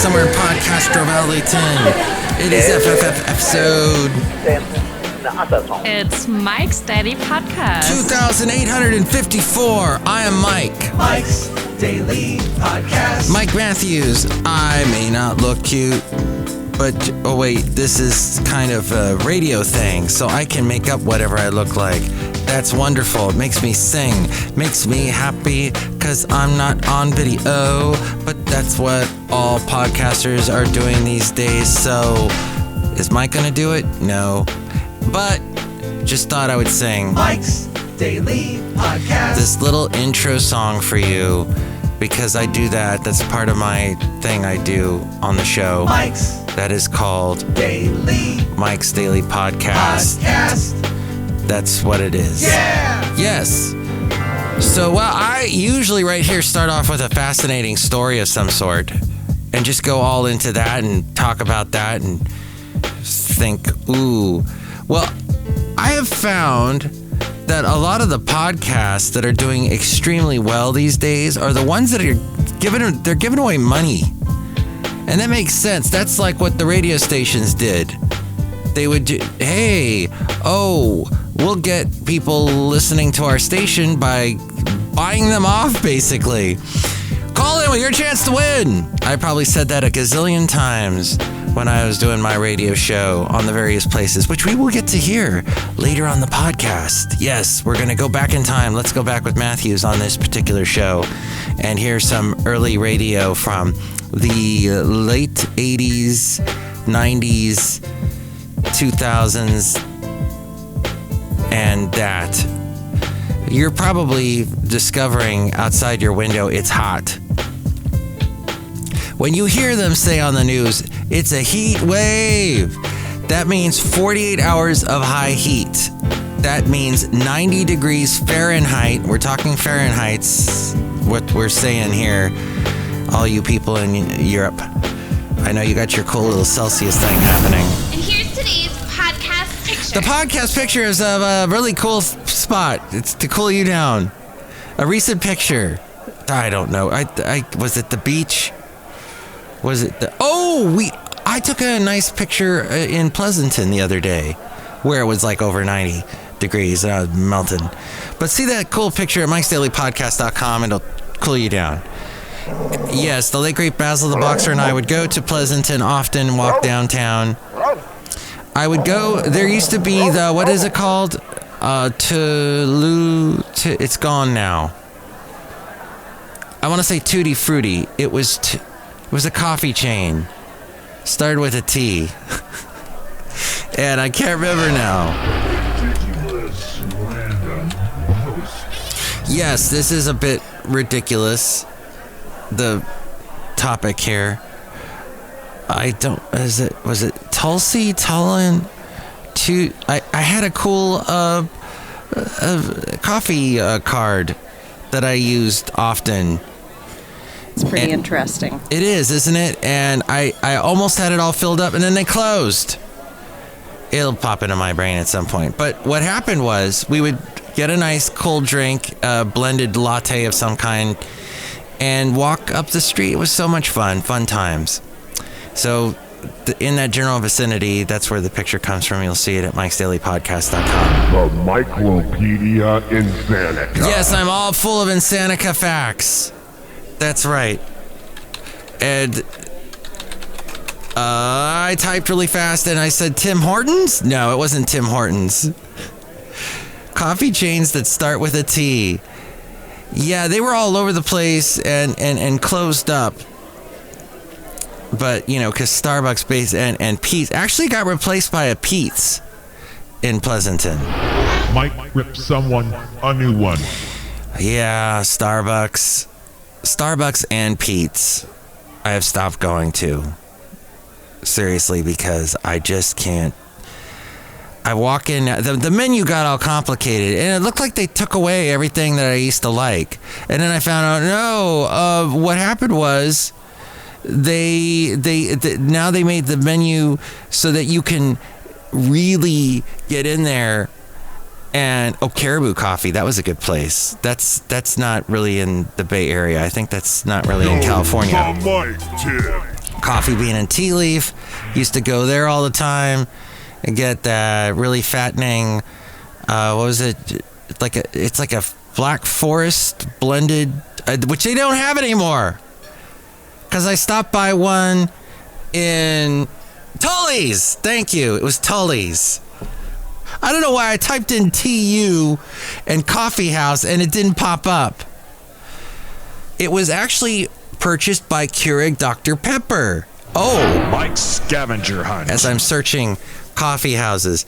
somewhere in Podcaster Valentino. It is FFF episode... It's Mike's Daily Podcast. 2854. I am Mike. Mike's Daily Podcast. Mike Matthews. I may not look cute, but, oh wait, this is kind of a radio thing, so I can make up whatever I look like. That's wonderful. It makes me sing. Makes me happy, because I'm not on video, but that's what all podcasters are doing these days, so is Mike gonna do it? No. But just thought I would sing Mike's Daily Podcast. This little intro song for you, because I do that. That's part of my thing I do on the show. Mike's that is called Daily Mike's Daily Podcast. That's what it is. Yeah! Yes. So, well, I usually right here start off with a fascinating story of some sort and just go all into that and talk about that and think, ooh. Well, I have found that a lot of the podcasts that are doing extremely well these days are the ones that are giving away money. And that makes sense. That's like what the radio stations did. They would do, we'll get people listening to our station by buying them off, basically. Call in with your chance to win. I probably said that a gazillion times when I was doing my radio show on the various places, which we will get to hear later on the podcast. Yes, we're going to go back in time. Let's go back with Matthews on this particular show and hear some early radio from the late 80s, 90s, 2000s, and that. You're probably discovering outside your window it's hot. When you hear them say on the news, it's a heat wave, that means 48 hours of high heat. That means 90 degrees Fahrenheit. We're talking Fahrenheit's what we're saying here, all you people in Europe. I know you got your cool little Celsius thing happening. And here's today's podcast picture. The podcast picture is of a really cool spot. It's to cool you down. A recent picture. I don't know. I was it the beach? Was it the... I took a nice picture in Pleasanton the other day where it was like over 90 degrees and I was melting. But see that cool picture at mikesdailypodcast.com, it'll cool you down. Yes, the late great Basil the Boxer and I would go to Pleasanton often, walk downtown. I would go, there used to be the, what is it called? It's gone now. I want to say Tutti Frutti. It was a coffee chain. Started with a T. And I can't remember now. Yes, this is a bit ridiculous. The topic here. Was it Tulsi, Tullen? I had a cool coffee card that I used often. It's pretty interesting. It is, isn't it? And I almost had it all filled up and then they closed. It'll pop into my brain at some point. But what happened was we would get a nice cold drink, a blended latte of some kind, and walk up the street. It was so much fun times. So in that general vicinity, that's where the picture comes from. You'll see it at mikesdailypodcast.com. The Micropedia Insanika. Yes, I'm all full of Insanika facts. That's right. And I typed really fast and I said Tim Hortons? No, it wasn't Tim Hortons. Coffee chains that start with a T. Yeah, they were all over the place and closed up. But, because Starbucks base and Pete's actually got replaced by a Pete's in Pleasanton. Mike ripped someone a new one. Yeah, Starbucks and Pete's I have stopped going to. Seriously, because I just can't. I walk in, the menu got all complicated, and it looked like they took away everything that I used to like. And then I found out, what happened was they now they made the menu so that you can really get in there. And Caribou Coffee, that was a good place. That's not really in the Bay Area. I think that's not really in California. The Mike Tip. Coffee Bean and Tea Leaf. Used to go there all the time and get that really fattening, what was it? It's like a Black Forest blended, which they don't have anymore. Because I stopped by one in Tully's. Thank you. It was Tully's. I don't know why I typed in TU and coffee house and it didn't pop up. It was actually purchased by Keurig Dr. Pepper. Oh, Mike's scavenger hunt. As I'm searching coffee houses.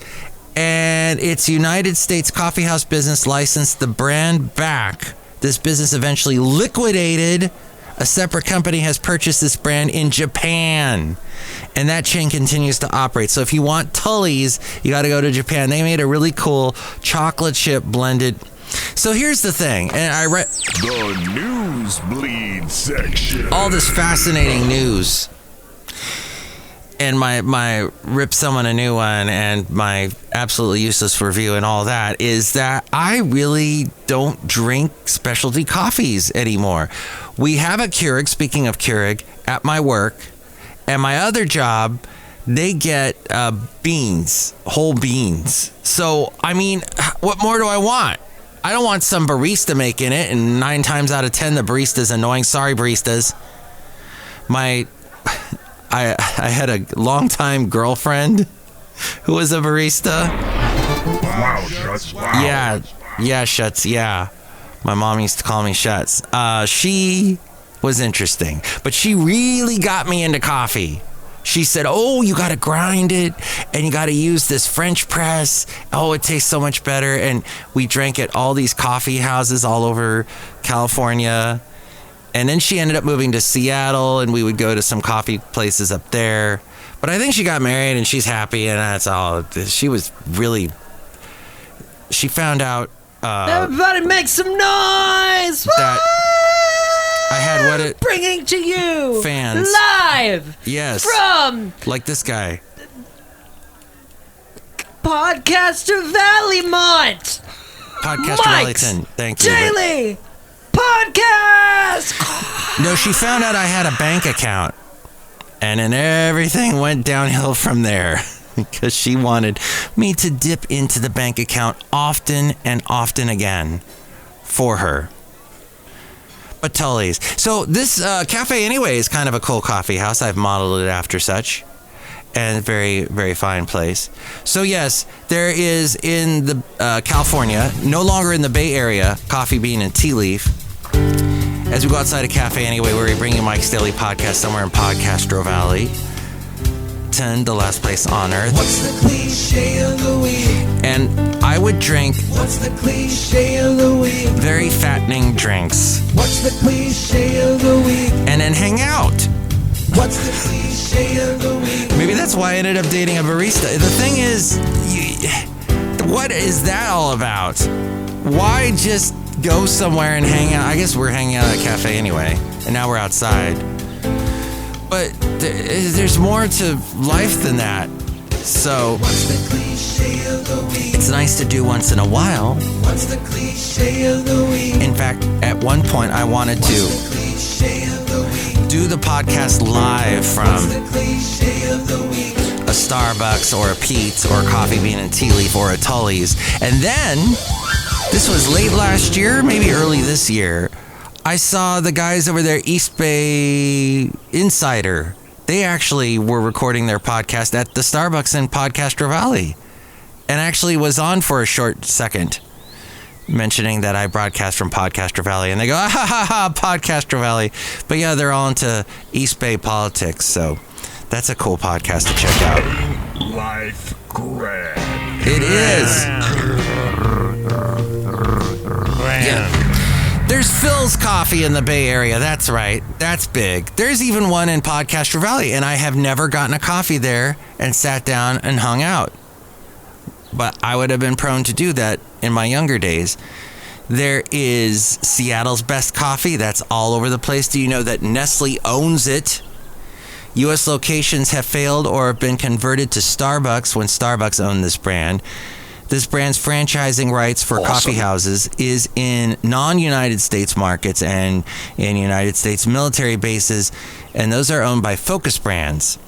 And its United States Coffee House business licensed the brand back. This business eventually liquidated. A separate company has purchased this brand in Japan. And that chain continues to operate. So if you want Tully's, you got to go to Japan. They made a really cool chocolate chip blended. So here's the thing. And I read the Newsbleed section. All this fascinating news. And my rip someone a new one and my absolutely useless review and all that is that I really don't drink specialty coffees anymore. We have a Keurig, speaking of Keurig, at my work. And my other job, they get beans, whole beans. So, I mean, what more do I want? I don't want some barista making it, and 9 times out of 10, the barista's annoying. Sorry, baristas. I had a longtime girlfriend who was a barista. Wow, Shuts. Wow. Yeah, Shuts, yeah. My mom used to call me Shuts. She was interesting, but she really got me into coffee. She said, oh, you got to grind it, and you got to use this French press. Oh, it tastes so much better. And we drank at all these coffee houses all over California. And then she ended up moving to Seattle, and we would go to some coffee places up there. But I think she got married, and she's happy, and that's all. She found out... everybody make some noise! That I had what it... Bringing to you... Fans. Live! Yes. From... Like this guy. Podcaster Valleymont! Podcaster Wellington. Thank you. Daily Podcast! No, she found out I had a bank account. And then everything went downhill from there. Because she wanted me to dip into the bank account often and often again for her. But Tully's. So this Café Anyway is kind of a cool coffee house. I've modeled it after such. And very, very fine place. So yes, there is in the California, no longer in the Bay Area, Coffee Bean and Tea Leaf. As we go outside of Café Anyway, where we bring you Mike's Daily Podcast somewhere in Podcastro Valley. 10, the last place on earth. What's the cliche of the week? And I would drink... What's the cliche of the week? Very fattening drinks. What's the cliche of the week? And then hang out. What's the cliche of the week? Maybe that's why I ended up dating a barista. The thing is, what is that all about? Why just go somewhere and hang out? I guess we're hanging out at a cafe anyway, and now we're outside. But there's more to life than that. So What's the cliche of the week? it's nice to do once in a while. What's the cliche of the week? In fact, at one point, I wanted to Cliche of the week. do the podcast live from The cliche of the week. a Starbucks or a Pete's or a Coffee Bean and Tea Leaf or a Tully's. And then, this was late last year, maybe early this year, I saw the guys over there, East Bay Insider. They actually were recording their podcast at the Starbucks in Podcastro Valley. And actually was on for a short second, mentioning that I broadcast from Podcastro Valley. And they go, ah, ha, ha, ha, Podcastro Valley. But yeah, they're all into East Bay politics. So that's a cool podcast to check out. Life Greg. It is. Yeah. There's Phil's Coffee in the Bay Area. That's right. That's big. There's even one in Podcastro Valley, and I have never gotten a coffee there and sat down and hung out. But I would have been prone to do that in my younger days. There is Seattle's Best Coffee. That's all over the place. Do you know that Nestle owns it? U.S. locations have failed or been converted to Starbucks when Starbucks owned this brand. This brand's franchising rights for coffee houses is in non-United States markets and in United States military bases, and those are owned by Focus Brands.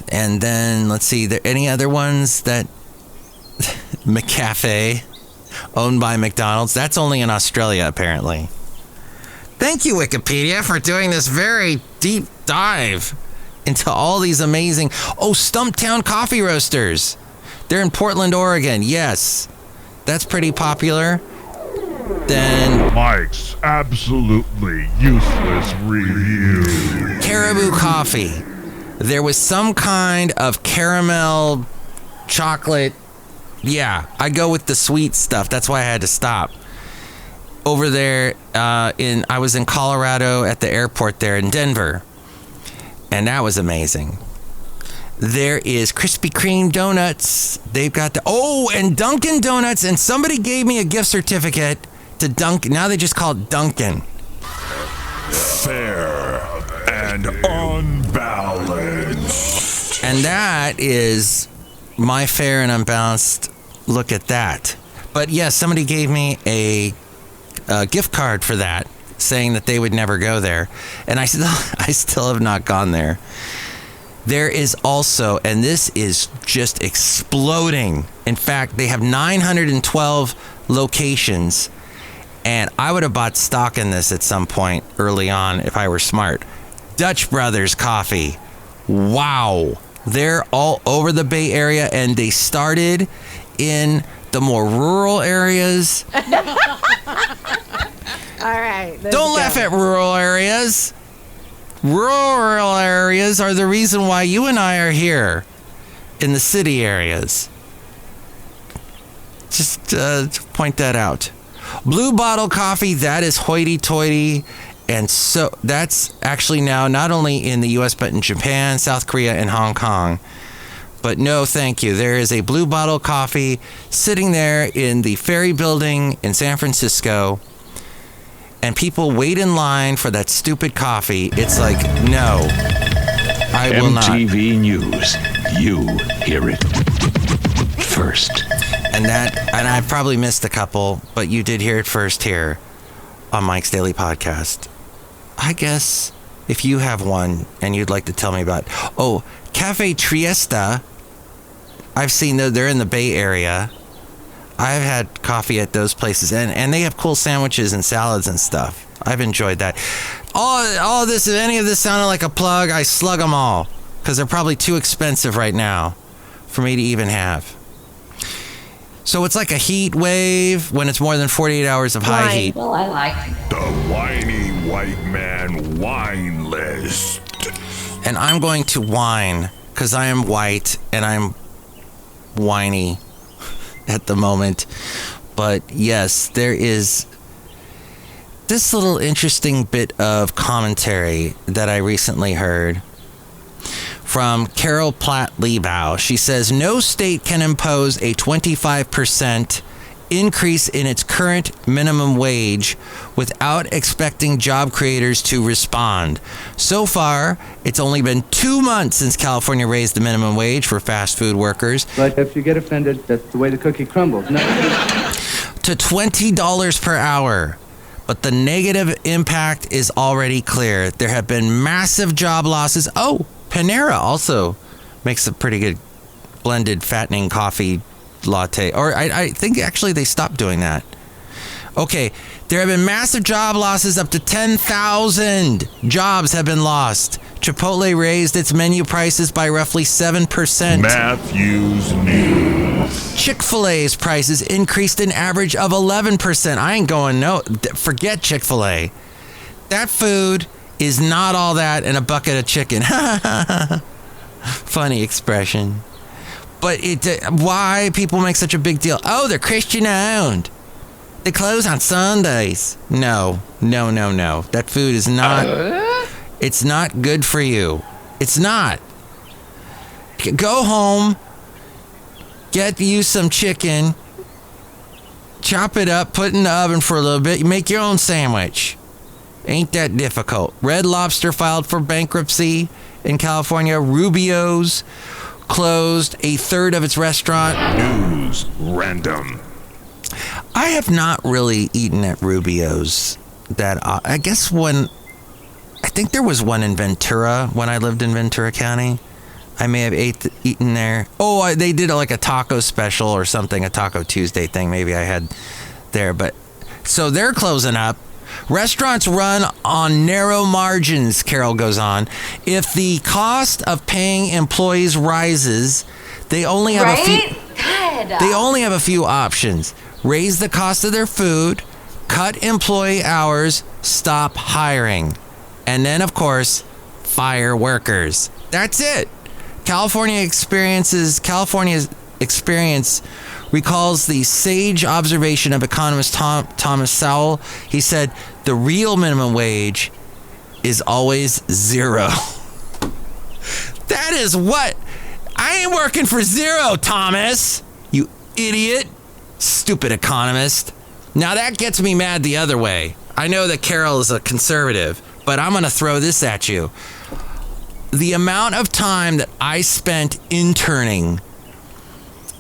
And then, let's see, there any other ones that... McCafe, owned by McDonald's. That's only in Australia, apparently. Thank you, Wikipedia, for doing this very deep dive into all these amazing... Oh, Stumptown Coffee Roasters. They're in Portland, Oregon. Yes. That's pretty popular. Then... Mike's absolutely useless review. Caribou Coffee. There was some kind of caramel chocolate... Yeah, I go with the sweet stuff. That's why I had to stop. Over there, I was in Colorado at the airport there in Denver. And that was amazing. There is Krispy Kreme donuts. They've got and Dunkin' Donuts. And somebody gave me a gift certificate to Dunkin'. Now they just call it Dunkin'. Fair and unbalanced. And that is my fair and unbalanced look at that. But yes, somebody gave me a gift card for that, saying that they would never go there. And I still have not gone there. There is also, and this is just exploding. In fact, they have 912 locations, and I would have bought stock in this at some point early on if I were smart. Dutch Brothers Coffee. Wow. They're all over the Bay Area, and they started in the more rural areas. All right. Don't laugh at rural areas. Rural areas are the reason why you and I are here in the city areas. Just point that out. Blue Bottle Coffee, that is hoity-toity. And so that's actually now not only in the U.S., but in Japan, South Korea, and Hong Kong. But no, thank you. There is a Blue Bottle Coffee sitting there in the Ferry Building in San Francisco. And people wait in line for that stupid coffee. It's like, no, I will not. MTV News. You hear it first. And I probably missed a couple, but you did hear it first here on Mike's Daily Podcast. I guess if you have one and you'd like to tell me about... Oh, Cafe Triesta. I've seen they're in the Bay Area. I've had coffee at those places, and they have cool sandwiches and salads and stuff. I've enjoyed that. All this, if any of this sounded like a plug, I slug them all, because they're probably too expensive right now for me to even have. So it's like a heat wave when it's more than 48 hours of high heat. Well, I like The whiny white man wine list. And I'm going to whine, because I am white, and I'm whiny at the moment. But yes, there is this little interesting bit of commentary that I recently heard from Carol Platt-Liebau. She says, no state can impose a 25% increase in its current minimum wage without expecting job creators to respond. So far, it's only been 2 months since California raised the minimum wage for fast food workers. But if you get offended, that's the way the cookie crumbles. No. To $20 per hour. But the negative impact is already clear. There have been massive job losses. Oh, Panera also makes a pretty good blended fattening coffee latte. Or I think actually they stopped doing that. Okay, there have been massive job losses. Up to 10,000 jobs have been lost. Chipotle raised its menu prices by roughly 7%. Matthews News. Chick-fil-A's prices increased an average of 11%. I ain't going, no, forget Chick-fil-A. That food is not all that in a bucket of chicken. Funny expression. But why people make such a big deal? Oh, they're Christian-owned. They close on Sundays. No. That food is not... It's not good for you. It's not. Go home. Get you some chicken. Chop it up. Put it in the oven for a little bit. You make your own sandwich. Ain't that difficult. Red Lobster filed for bankruptcy in California. Rubio's, closed a third of its restaurant. News random. I have not really eaten at Rubio's that I guess I think there was one in Ventura when I lived in Ventura County. I may have eaten there. Oh, they did like a taco special or something, a Taco Tuesday thing maybe I had there. But so they're closing up. Restaurants run on narrow margins, Carol goes on. If the cost of paying employees rises, they only have a few options. Raise the cost of their food, cut employee hours, stop hiring. And then, of course, fire workers. That's it. California's experience recalls the sage observation of economist Thomas Sowell. He said, the real minimum wage is always zero. That is what? I ain't working for zero, Thomas. You idiot. Stupid economist. Now that gets me mad the other way. I know that Carol is a conservative, but I'm going to throw this at you. The amount of time that I spent interning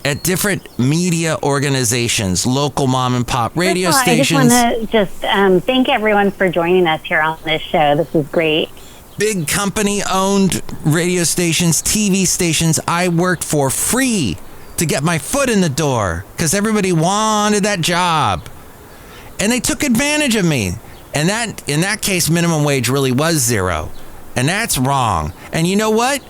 at different media organizations, local mom and pop radio stations. I just want to thank everyone for joining us here on this show. This is great. Big company-owned radio stations, TV stations. I worked for free to get my foot in the door because everybody wanted that job. And they took advantage of me. And that, in that case, minimum wage really was zero. And that's wrong. And you know what?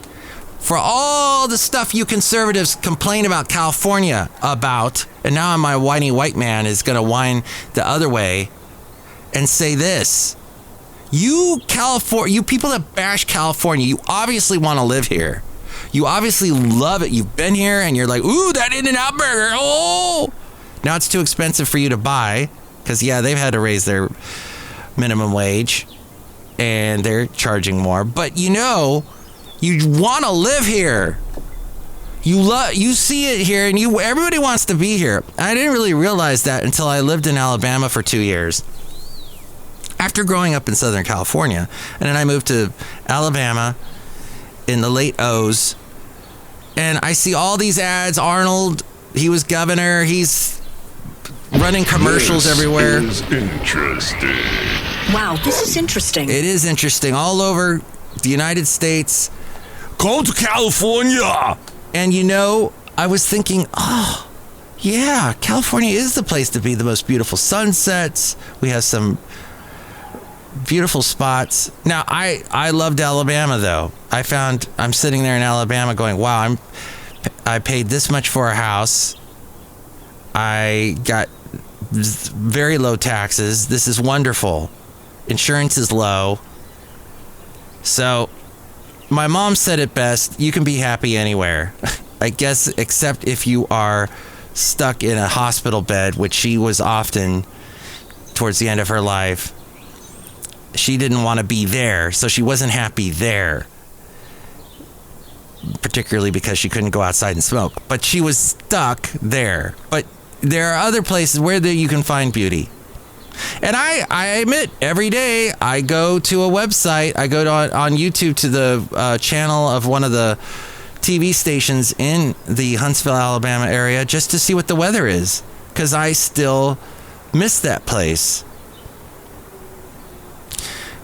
For all the stuff you conservatives complain about California about, and now my whiny white man is going to whine the other way and say this. You people that bash California, you obviously want to live here. You obviously love it. You've been here and you're like, ooh, that In-N-Out burger. Oh, now it's too expensive for you to buy because, yeah, they've had to raise their minimum wage and they're charging more. But you know, you want to live here. You see it here and everybody wants to be here. I didn't really realize that until I lived in Alabama for 2 years. After growing up in Southern California, and then I moved to Alabama in the late O's, and I see all these ads. Arnold, he was governor. He's running commercials everywhere. This is interesting. Wow, this is interesting. It is interesting. All over the United States. Go to California. And you know, I was thinking, oh, yeah, California is the place to be. The most beautiful sunsets. We have some beautiful spots. Now, I loved Alabama, though. I'm sitting there in Alabama going, wow, I paid this much for a house. I got very low taxes. This is wonderful. Insurance is low. So my mom said it best. You can be happy anywhere. I guess, except if you are stuck in a hospital bed, which she was often towards the end of her life. She didn't want to be there, so she wasn't happy there. Particularly because she couldn't go outside and smoke. But she was stuck there. But there are other places where you can find beauty. And I admit, every day I go to a website. I go on YouTube to the channel of one of the TV stations in the Huntsville, Alabama area just to see what the weather is. Because I still miss that place.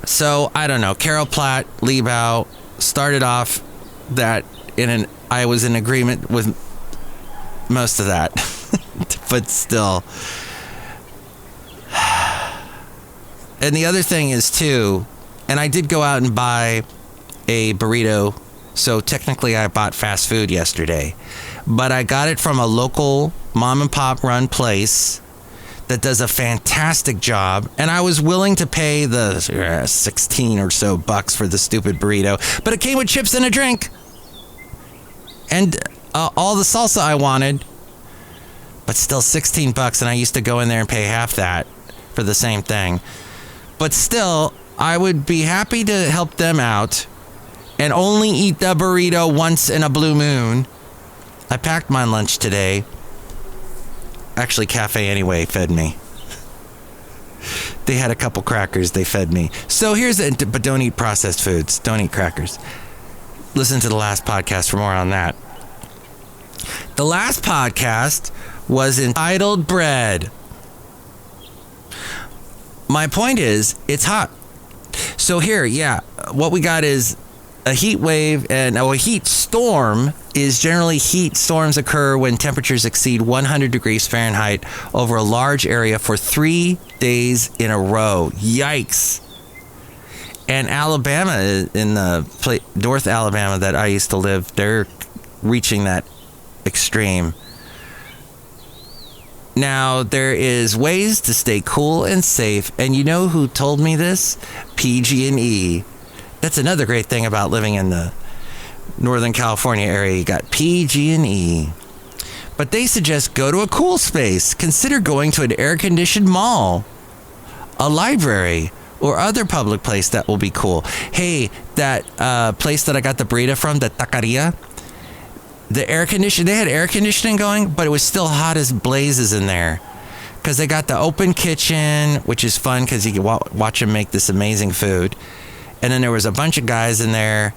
So, I don't know. Carol Platt, Liebau started off that I was in agreement with most of that. But still. And the other thing is, too, and I did go out and buy a burrito. So, technically, I bought fast food yesterday. But I got it from a local mom and pop run place that does a fantastic job, and I was willing to pay the 16 or so bucks for the stupid burrito, but it came with chips and a drink, and all the salsa I wanted, but still 16 bucks, and I used to go in there and pay half that for the same thing. But still, I would be happy to help them out and only eat the burrito once in a blue moon. I packed my lunch today. Actually, Café Anyway fed me. They had a couple crackers. They fed me. So but don't eat processed foods. Don't eat crackers. Listen to the last podcast for more on that. The last podcast was entitled Bread. My point is, it's hot. So here, what we got is a heat wave, and a heat storm is generally heat storms occur when temperatures exceed 100 degrees Fahrenheit over a large area for 3 days in a row. Yikes. And Alabama, in the North Alabama that I used to live, they're reaching that extreme. Now, there is ways to stay cool and safe, and you know who told me this? PG&E. That's another great thing about living in the Northern California area. You got PG&E. But they suggest go to a cool space. Consider going to an air-conditioned mall, a library, or other public place that will be cool. Hey, that place that I got the burrito from, the taqueria, they had air conditioning going, but it was still hot as blazes in there. Because they got the open kitchen, which is fun because you can watch them make this amazing food. And then there was a bunch of guys in there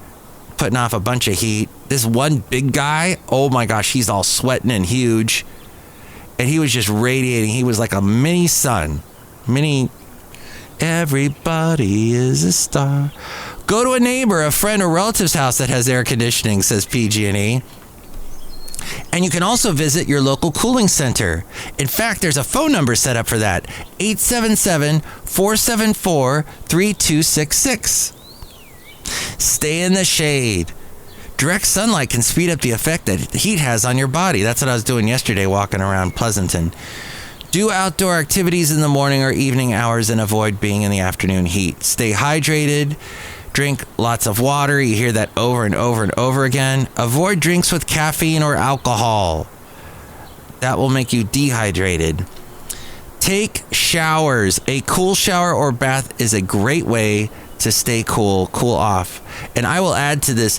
putting off a bunch of heat. This one big guy, oh my gosh, he's all sweating and huge. And he was just radiating. He was like a mini sun. Everybody is a star. Go to a neighbor, a friend, or relative's house that has air conditioning, says PG&E. And you can also visit your local cooling center. In fact, there's a phone number set up for that. 877-474-3266. Stay in the shade. Direct sunlight can speed up the effect that heat has on your body. That's what I was doing yesterday walking around Pleasanton. Do outdoor activities in the morning or evening hours and avoid being in the afternoon heat. Stay hydrated. Drink lots of water. You hear that over and over and over again. Avoid drinks with caffeine or alcohol. That will make you dehydrated. Take showers. A cool shower or bath is a great way to stay cool off. And I will add to this,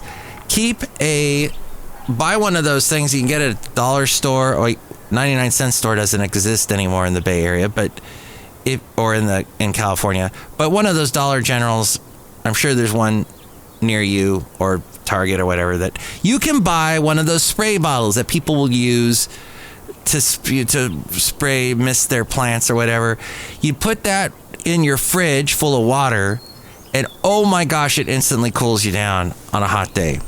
buy one of those things you can get at a dollar store, or 99-cent store doesn't exist anymore in the Bay Area, but in California. But one of those Dollar Generals, I'm sure there's one near you, or Target or whatever, that you can buy one of those spray bottles that people will use to spray mist their plants or whatever. You put that in your fridge full of water, and oh my gosh, it instantly cools you down on a hot day.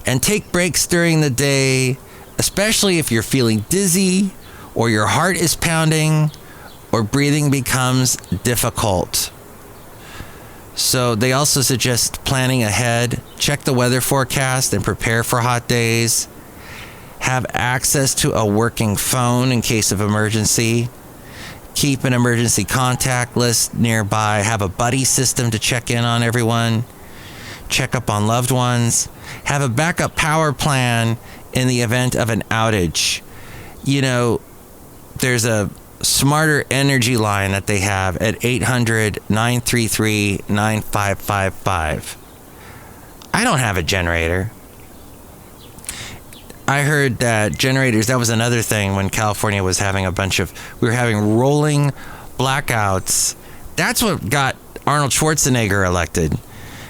And take breaks during the day, especially if you're feeling dizzy or your heart is pounding or breathing becomes difficult. So they also suggest planning ahead, check the weather forecast and prepare for hot days. Have access to a working phone in case of emergency. Keep an emergency contact list nearby. Have a buddy system to check in on everyone. Check up on loved ones. Have a backup power plan in the event of an outage. You know, there's a Smarter Energy line that they have at 800-933-9555. I don't have a generator. I heard that generators, that was another thing when California was having we were having rolling blackouts. That's what got Arnold Schwarzenegger elected.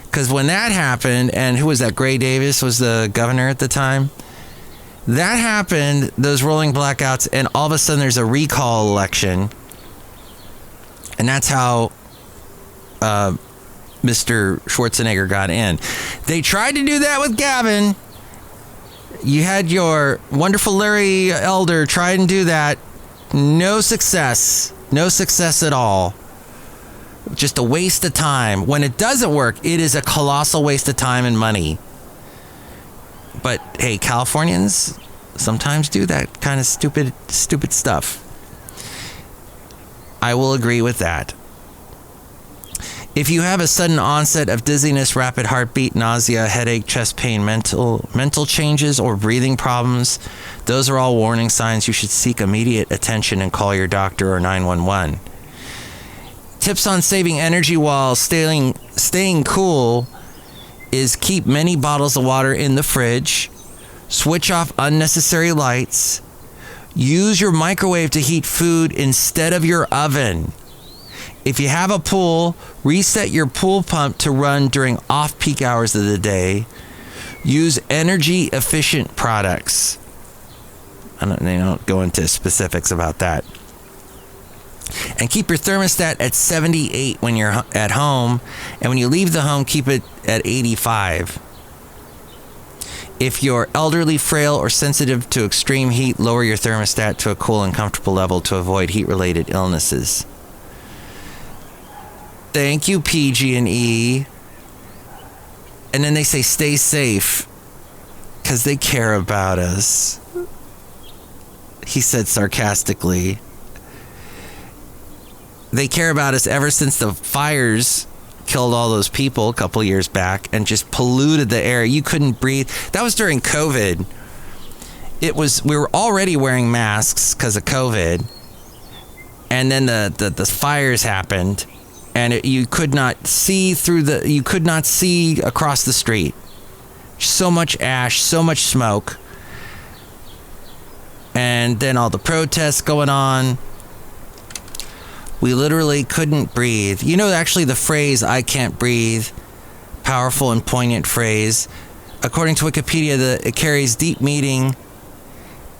Because when that happened, and who was that? Gray Davis was the governor at the time. That happened, those rolling blackouts, and all of a sudden there's a recall election. And that's how Mr. Schwarzenegger got in. They tried to do that with Gavin. You had your wonderful Larry Elder try and do that. No success. No success at all. Just a waste of time. When it doesn't work, it is a colossal waste of time and money. But hey, Californians sometimes do that kind of stupid stuff. I will agree with that. If you have a sudden onset of dizziness, rapid heartbeat, nausea, headache, chest pain, mental changes, or breathing problems, those are all warning signs you should seek immediate attention and call your doctor or 911. Tips on saving energy while staying cool is keep many bottles of water in the fridge, switch off unnecessary lights, use your microwave to heat food instead of your oven. If you have a pool, reset your pool pump to run during off-peak hours of the day. Use energy efficient products. They don't go into specifics about that. And keep your thermostat at 78 when you're at home. And when you leave the home, keep it at 85. If you're elderly, frail, or sensitive to extreme heat, lower your thermostat to a cool and comfortable level to avoid heat-related illnesses. Thank you, PG&E. And then they say stay safe because they care about us. He said sarcastically. They care about us ever since the fires killed all those people a couple years back and just polluted the air. You couldn't breathe. That was during COVID. We were already wearing masks because of COVID. And then the fires happened and you could not see across the street. So much ash, so much smoke. And then all the protests going on. We literally couldn't breathe. You know, actually the phrase, I can't breathe, powerful and poignant phrase. According to Wikipedia, it carries deep meaning.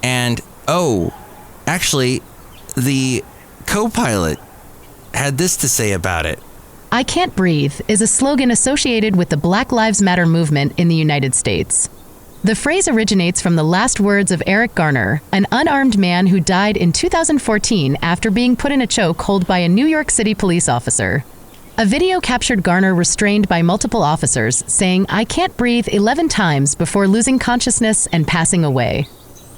And, actually, the co-pilot had this to say about it. I can't breathe is a slogan associated with the Black Lives Matter movement in the United States. The phrase originates from the last words of Eric Garner, an unarmed man who died in 2014 after being put in a chokehold by a New York City police officer. A video captured Garner restrained by multiple officers, saying, "I can't breathe" 11 times before losing consciousness and passing away.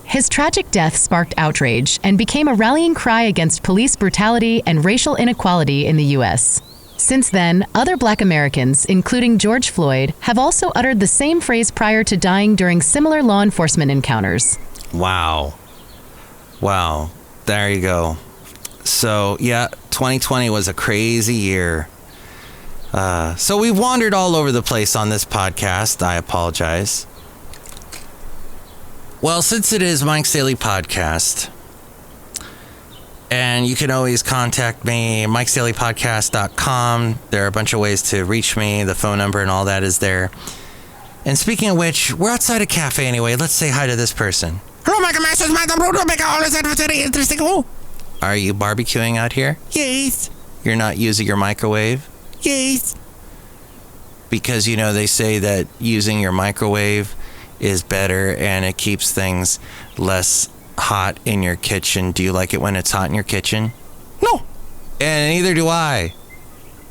His tragic death sparked outrage and became a rallying cry against police brutality and racial inequality in the U.S. Since then, other Black Americans, including George Floyd, have also uttered the same phrase prior to dying during similar law enforcement encounters. Wow. There you go. So, yeah, 2020 was a crazy year. So we've wandered all over the place on this podcast. I apologize. Well, since it is Mike's Daily Podcast, and you can always contact me, mikesdailypodcast.com. There are a bunch of ways to reach me. The phone number and all that is there. And speaking of which, we're outside a cafe anyway. Let's say hi to this person. Hello, Michael Masters, Madame Rootabega. Always very interesting. Are you barbecuing out here? Yes. You're not using your microwave? Yes. Because, you know, they say that using your microwave is better and it keeps things less hot in your kitchen. Do you like it when it's hot in your kitchen? No. And neither do I.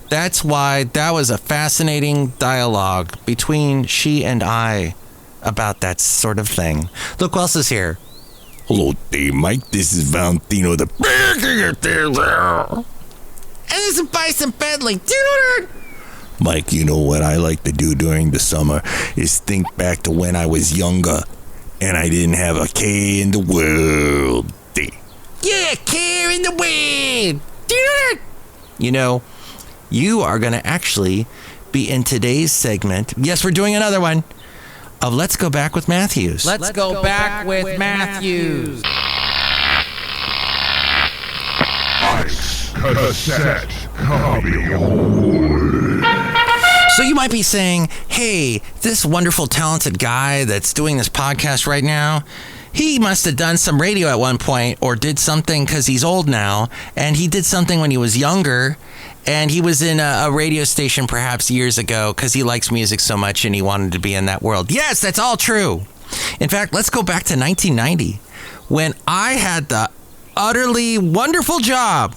That's why that was a fascinating dialogue between she and I about that sort of thing. Look who else is here. Hello there, Mike. This is Valentino the... And this is Bison Bentley. Mike, you know what I like to do during the summer is think back to when I was younger and I didn't have a care in the world. Yeah, care in the world. You know, you are going to actually be in today's segment. Yes, we're doing another one of Let's Go Back with Matthews. Let's go back with Matthews. Mike's cassette coming on. So you might be saying, hey, this wonderful, talented guy that's doing this podcast right now, he must have done some radio at one point or did something because he's old now. And he did something when he was younger. And he was in a radio station perhaps years ago because he likes music so much and he wanted to be in that world. Yes, that's all true. In fact, let's go back to 1990 when I had the utterly wonderful job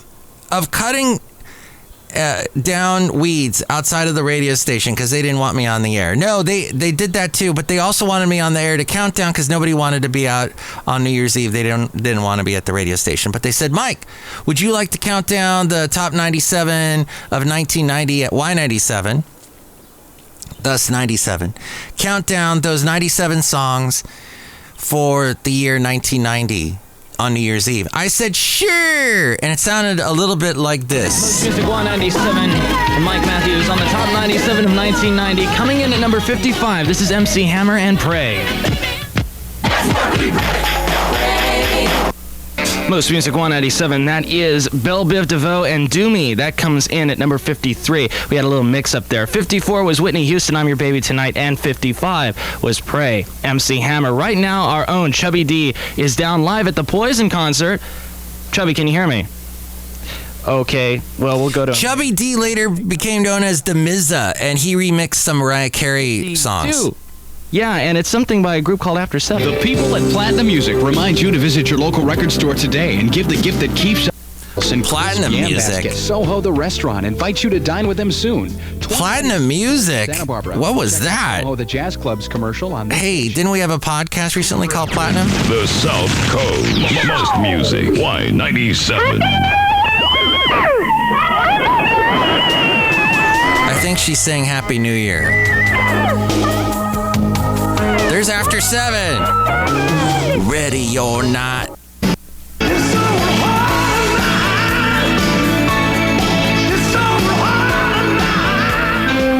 of cutting down weeds outside of the radio station because they didn't want me on the air. No, they did that too, but they also wanted me on the air to count down because nobody wanted to be out on New Year's Eve. They didn't want to be at the radio station, but they said, Mike, would you like to count down the top 97 of 1990 at Y97? Thus 97. Count down those 97 songs for the year 1990. On New Year's Eve. I said, sure! And it sounded a little bit like this. Music 197 from Mike Matthews on the top 97 of 1990. Coming in at number 55, this is MC Hammer and Pray. Most Music 197, that is Belle Biv DeVoe and Do Me. That comes in at number 53. We had a little mix up there. 54 was Whitney Houston, I'm Your Baby Tonight, and 55 was Pray, MC Hammer. Right now, our own Chubby D is down live at the Poison concert. Chubby, can you hear me? Okay, well, we'll go to... Chubby D later became known as the Mizza, and he remixed some Mariah Carey songs. Yeah, and it's something by a group called After 7. The people at Platinum Music remind you to visit your local record store today and give the gift that keeps us in Platinum Music. Basket. Soho the restaurant invites you to dine with them soon. Platinum Music? Santa Barbara. What was that? Soho the Jazz Club's commercial on Hey, didn't we have a podcast recently called Platinum? The South Coast. Most Music Y97. I think she's saying Happy New Year. There's After 7. Ready or not.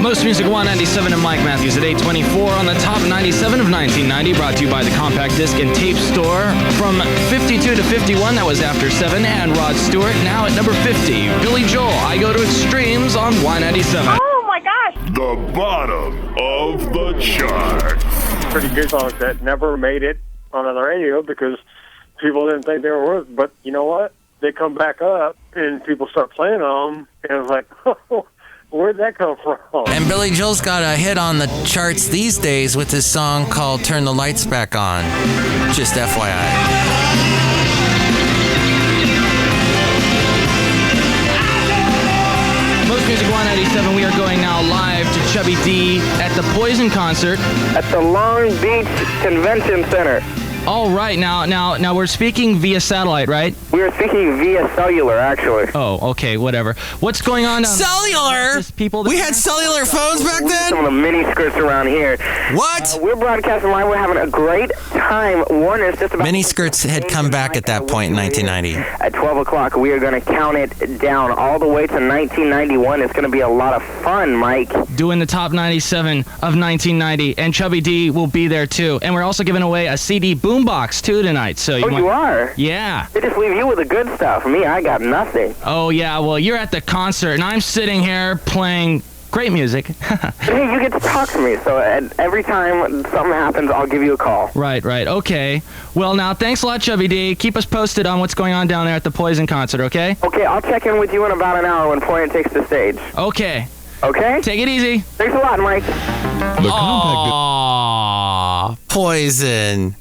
Most Music 197 and Mike Matthews at 824 on the top 97 of 1990, brought to you by the Compact Disc and Tape Store. From 52 to 51, that was After 7, and Rod Stewart, now at number 50. Billy Joel, I Go to Extremes on Y97. Oh my gosh! The bottom of the chart. Pretty good songs that never made it on the radio because people didn't think they were worth it. But you know what? They come back up and people start playing them, and it's like, oh, where'd that come from? And Billy Joel's got a hit on the charts these days with his song called Turn the Lights Back On. Just FYI. Most Music 197, we are going now live to Chubby D at the Poison concert. At the Long Beach Convention Center. All right, now we're speaking via satellite, right? We are speaking via cellular, actually. Oh, okay, whatever. What's going on? Cellular? We had cellular phones back then? Some of the mini skirts around here. What? We're broadcasting live. We're having a great time. Warner's just about... Mini skirts had come back at that point in 1990. At 12 o'clock, we are going to count it down all the way to 1991. It's going to be a lot of fun, Mike. Doing the top 97 of 1990, and Chubby D will be there too. And we're also giving away a CD boombox too tonight. So you are? Yeah. They just leave you with the good stuff. Me, I got nothing. Oh yeah, well you're at the concert, and I'm sitting here playing great music. Hey, you get to talk to me, so every time something happens, I'll give you a call. Right, okay. Well now, thanks a lot, Chubby D. Keep us posted on what's going on down there at the Poison concert, okay? Okay, I'll check in with you in about an hour when Poison takes the stage. Okay. Okay? Take it easy. Thanks a lot, Mike. Aww, Poison.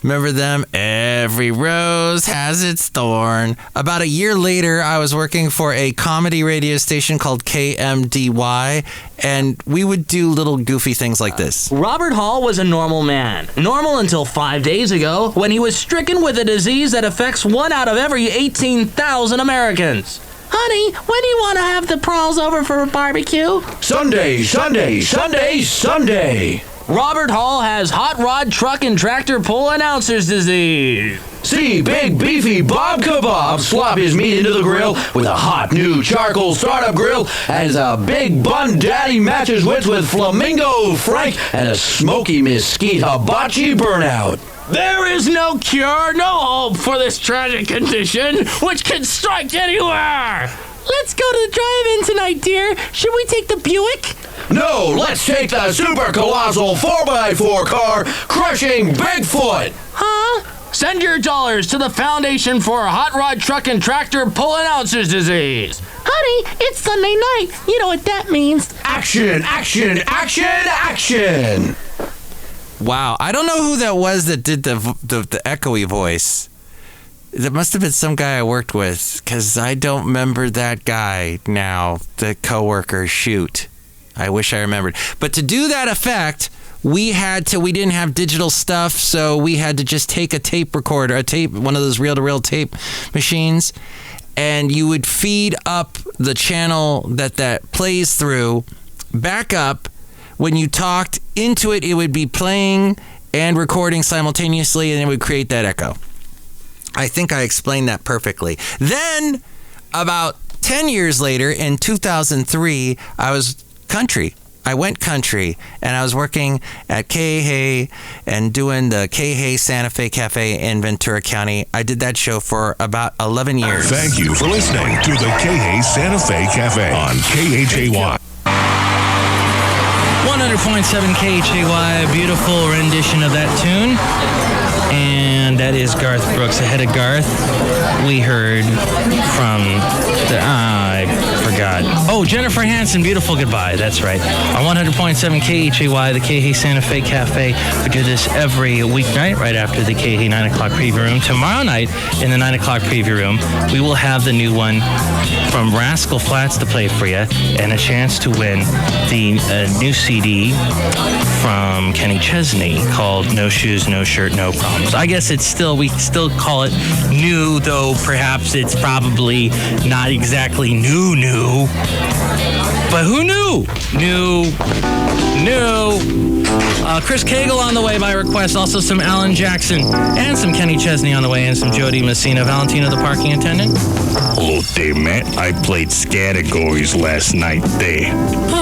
Remember them? Every rose has its thorn. About a year later, I was working for a comedy radio station called KMDY, and we would do little goofy things like this. Robert Hall was a normal man. Normal until 5 days ago, when he was stricken with a disease that affects 1 out of every 18,000 Americans. Honey, when do you want to have the Prawls over for a barbecue? Sunday, Sunday, Sunday, Sunday. Robert Hall has hot rod, truck, and tractor pull announcer's disease. See Big Beefy Bob Kebab slop his meat into the grill with a hot new charcoal startup grill as a Big Bun Daddy matches wits with Flamingo Frank and a smoky Mesquite Hibachi Burnout. There is no cure, no hope for this tragic condition, which can strike anywhere. Let's go to the drive-in tonight, dear. Should we take the Buick? No, let's take the super colossal 4x4 car crushing Bigfoot. Huh? Send your dollars to the Foundation for Hot Rod Truck and Tractor Pull Announcers Disease. Honey, it's Sunday night. You know what that means. Action, action, action, action. Wow, I don't know who that was that did the echoey voice. That must have been some guy I worked with, because I don't remember that guy now, the coworker. Shoot. I wish I remembered. But to do that effect, we didn't have digital stuff, so we had to just take a tape recorder, one of those reel-to-reel tape machines, and you would feed up the channel that plays through, back up. When you talked into it, it would be playing and recording simultaneously, and it would create that echo. I think I explained that perfectly. Then, about 10 years later, in 2003, I was country. I went country, and I was working at K. and doing the K. Santa Fe Cafe in Ventura County. I did that show for about 11 years. Thank you for listening to the K. Santa Fe Cafe on KHAY. 100.7 KHAY, beautiful rendition of that tune. And that is Garth Brooks. Ahead of Garth, we heard from I forgot. Oh, Jennifer Hansen, Beautiful Goodbye. That's right. On 100.7 KHAY, the KH Santa Fe Cafe. We do this every weeknight right after the KH 9 o'clock preview room. Tomorrow night in the 9 o'clock preview room, we will have the new one from Rascal Flatts to play for you and a chance to win the new CD from Kenny Chesney called No Shoes, No Shirt, No Problems. I guess we still call it new, though perhaps it's probably not exactly new. But who knew? New. Chris Cagle on the way by request. Also some Alan Jackson and some Kenny Chesney on the way and some Jody Messina. Valentino, the parking attendant. Hello there, Matt. I played categories last night there.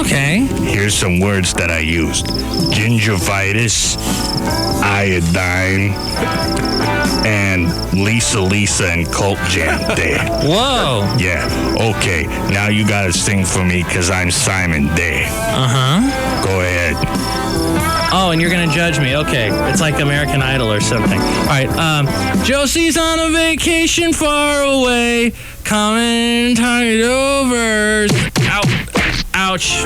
Okay. Here's some words that I used. Gingivitis, iodine, and Lisa and Cult Jam there. Whoa. Yeah. Okay. Now you gotta sing for me because I'm Simon there. Uh-huh. Go ahead. Oh, and you're going to judge me. Okay. It's like American Idol or something. All right. Josie's on a vacation far away. Coming tired over. Ouch.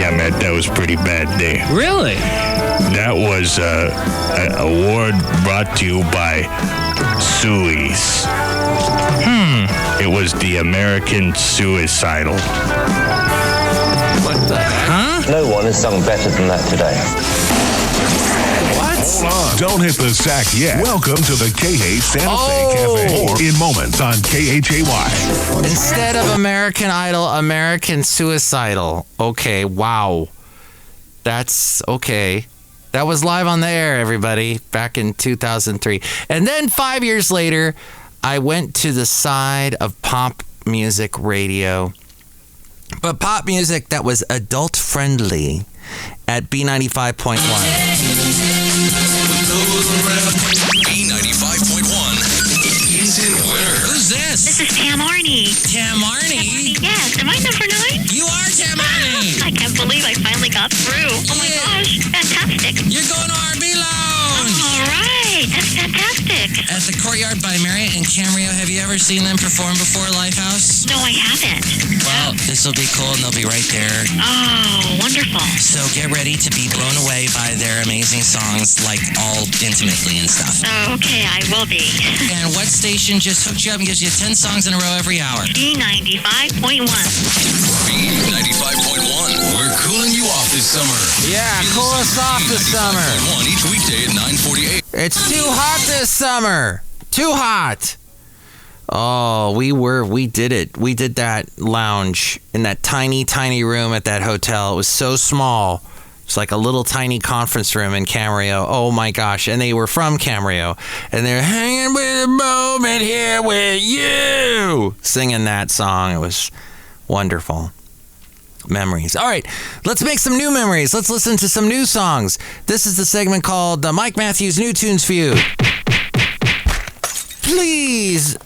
Yeah, Matt, that was pretty bad there. Really? That was an award brought to you by Suey's. It was the American Suicidal. What the? Huh? No one has sung better than that today. What? Hold on. Don't hit the sack yet. Welcome to the KH Santa Fe Cafe. More in moments on KHAY. Instead of American Idol, American Suicidal. Okay, wow. That's okay. That was live on the air, everybody, back in 2003. And then 5 years later, I went to the side of pop music radio. But pop music that was adult friendly at B95.1. B95.1 is in winner. Who's this? This is Tam Arnie. Tam Arnie? Yes. Am I number 9? You are Tam Arnie. I can't believe I finally got through. Oh my gosh. Fantastic. You're going to our B Lounge. All right. That's fantastic. At the Courtyard by Marriott in Camarillo. Have you ever seen them perform before, Lifehouse? No, I haven't. Well, this will be cool and they'll be right there. Oh, wonderful. So get ready to be blown away by their amazing songs, like all intimately and stuff. Oh, okay, I will be. And what station just hooked you up and gives you 10 songs in a row every hour? B95.1. B95.1. We're cooling you off this summer. Yeah, cool us off this summer. Each weekday at 9:48. It's too hot this summer. Too hot. Oh, we did it. We did that lounge in that tiny, tiny room at that hotel. It was so small. It's like a little tiny conference room in Camarillo. Oh my gosh. And they were from Camarillo. And they're hanging with a moment here with you. Singing that song. It was wonderful. Memories. All right, let's make some new memories. Let's listen to some new songs. This is the segment called the Mike Matthews New Tunes Feud. Please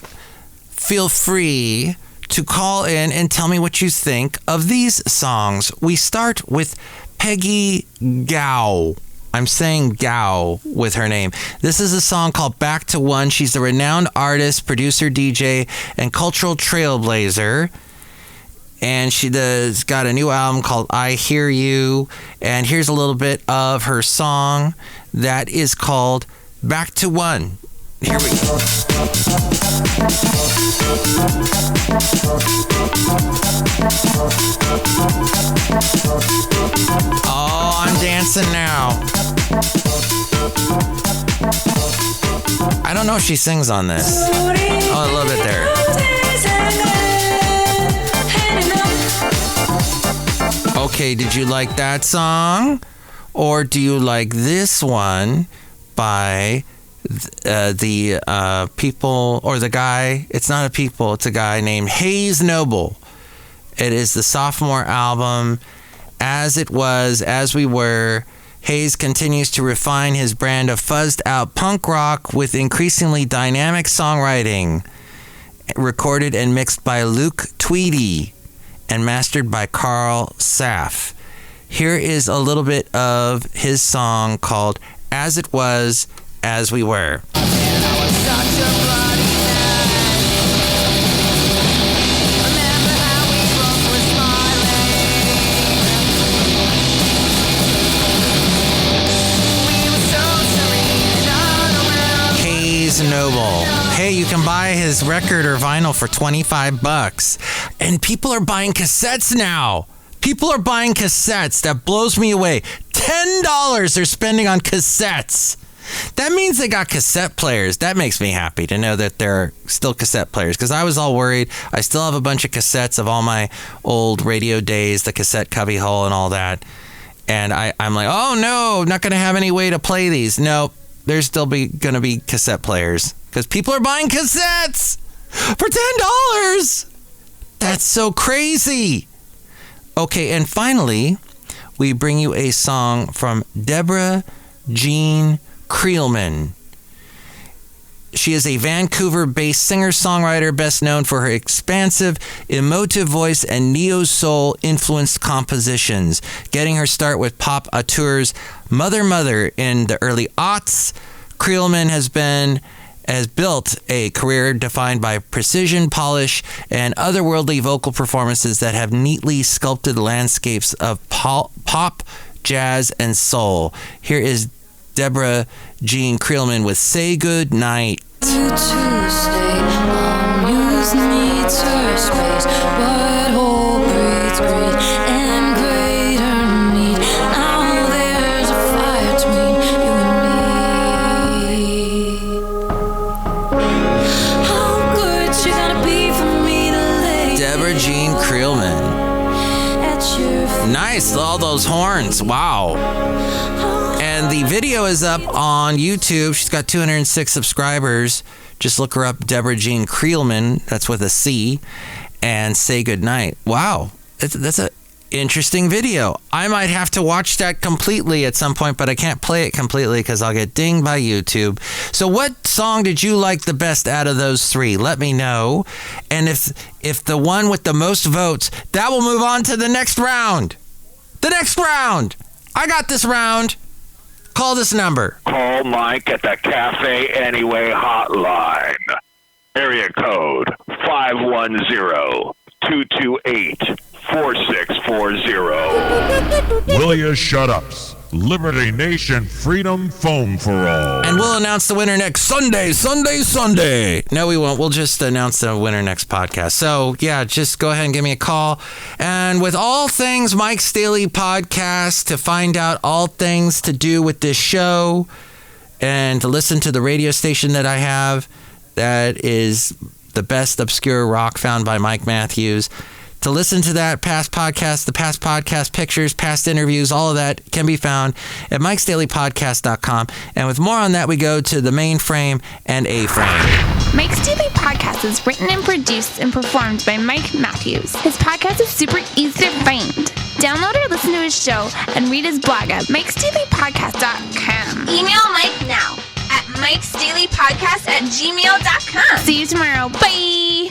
feel free to call in and tell me what you think of these songs. We start with Peggy Gao. I'm saying Gao with her name. This is a song called Back to One. She's a renowned artist, producer, DJ, and cultural trailblazer. And she's got a new album called I Hear You. And here's a little bit of her song that is called Back to One. Here we go. Oh, I'm dancing now. I don't know if she sings on this. Oh, a little bit there. Okay, did you like that song? Or do you like this one by the people, or the guy? It's not a people, it's a guy named Hayes Noble. It is the sophomore album, As It Was, As We Were. Hayes continues to refine his brand of fuzzed-out punk rock with increasingly dynamic songwriting, recorded and mixed by Luke Tweedy and mastered by Carl Saff. Here is a little bit of his song called As It Was, As We Were. Noble. Hey, you can buy his record or vinyl for $25. And people are buying cassettes now. People are buying cassettes. That blows me away. $10 they're spending on cassettes. That means they got cassette players. That makes me happy to know that there are still cassette players, because I was all worried. I still have a bunch of cassettes of all my old radio days, the cassette cubbyhole and all that. And I'm like, oh no, I'm not going to have any way to play these. No. There's still going to be cassette players because people are buying cassettes for $10. That's so crazy. Okay, and finally, we bring you a song from Deborah Jean Creelman. She is a Vancouver-based singer-songwriter best known for her expansive, emotive voice and neo-soul-influenced compositions, getting her start with pop auteurs Mother Mother in the early aughts. Creelman has built a career defined by precision, polish, and otherworldly vocal performances that have neatly sculpted landscapes of pop, jazz, and soul. Here is Deborah Jean Creelman with Say Good Night. Tuesday, muse needs her space, but hope breeds greed and greater need. Now there's a fire between you and me. How good you gonna be for me to lay? Deborah Jean Creelman. Nice, all those horns. Wow. And the video is up on YouTube. She's got 206 subscribers. Just look her up, Deborah Jean Creelman. That's with a C. And Say Goodnight. Wow. That's an interesting video. I might have to watch that completely at some point, but I can't play it completely because I'll get dinged by YouTube. So what song did you like the best out of those three? Let me know. And if the one with the most votes, that will move on to the next round. The next round. I got this round. Call this number. Call Mike at the Café Anyway hotline. Area code 510-228-4640. Will you shut ups? Liberty Nation Freedom Foam for All. And we'll announce the winner next Sunday. No, we won't. We'll just announce the winner next podcast. So, yeah, just go ahead and give me a call. And with all things Mike's Daily Podcast, to find out all things to do with this show and to listen to the radio station that I have, that is the best obscure rock found by Mike Matthews. To listen to that, past podcasts, the past podcast pictures, past interviews, all of that can be found at mikesdailypodcast.com. And with more on that, we go to the mainframe and A-frame. Mike's Daily Podcast is written and produced and performed by Mike Matthews. His podcast is super easy to find. Download or listen to his show and read his blog at mikesdailypodcast.com. Email Mike now at mikesdailypodcast@gmail.com. See you tomorrow. Bye!